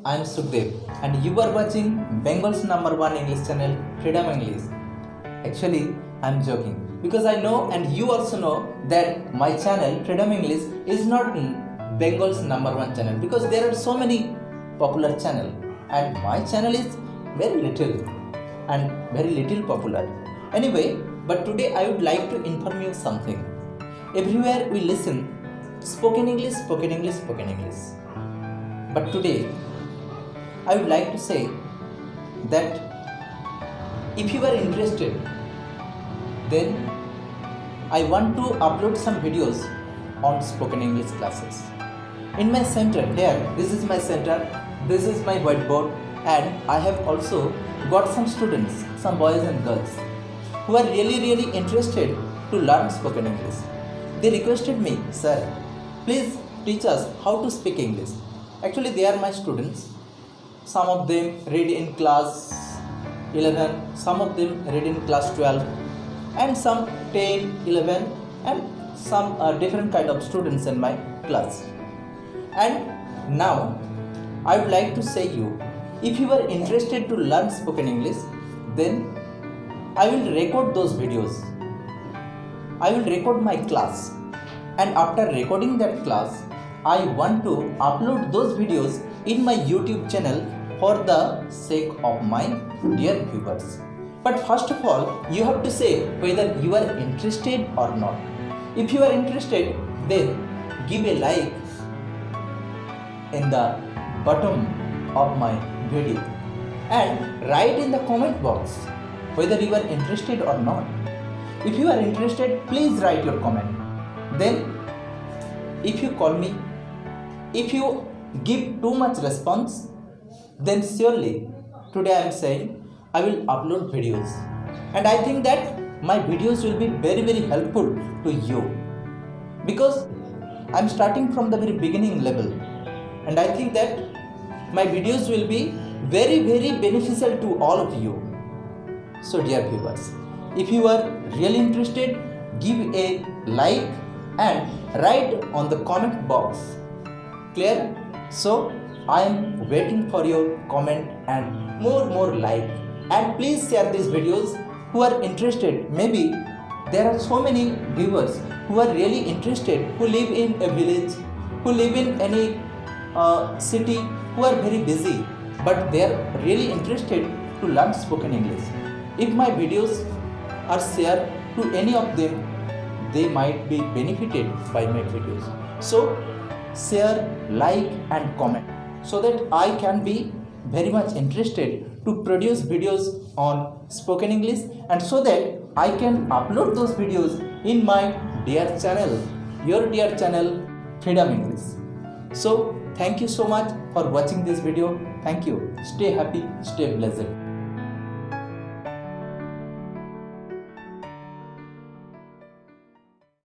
I am Sukdev and you are watching Bengal's #1 English channel, Freedom English. Actually, I am joking because I know and you also know that my channel, Freedom English, is not Bengal's #1 channel because there are so many popular channels and my channel is very little popular. Anyway, but today I would like to inform you something. Everywhere we listen spoken English, spoken English, spoken English. But today I would like to say that if you are interested, then I want to upload some videos on spoken English classes. In my center, here, this is my center, this is my whiteboard, and I have also got some students, some boys and girls, who are really interested to learn spoken English. They requested me, sir, please teach us how to speak English. Actually, they are my students. Some of them read in class 11, some of them read in class 12, and some 10, 11, and some different kind of students in my class. And now, I would like to say you, if you are interested to learn spoken English, then I will record those videos. I will record my class. And after recording that class, I want to upload those videos in my YouTube channel for the sake of my dear viewers. But first of all, you have to say whether you are interested or not. If you are interested, then give a like in the bottom of my video and write in the comment box whether you are interested or not. If you are interested, please write your comment. Then if you call me, if you give too much response, then surely today I am saying I will upload videos, and I think that my videos will be very helpful to you because I am starting from the very beginning level, and I think that my videos will be very beneficial to all of you. So dear viewers, if you are really interested, give a like and write on the comment box. Clear? So I am waiting for your comment and more like, and please share these videos who are interested. Maybe there are so many viewers who are really interested, who live in a village, who live in any city, who are very busy, but they are really interested to learn spoken English. If my videos are shared to any of them, they might be benefited by my videos. So share, like and comment so that I can be very much interested to produce videos on spoken English, and so that I can upload those videos in my dear channel, your dear channel, Freedom English. So thank you so much for watching this video. Thank you. Stay happy, stay blessed.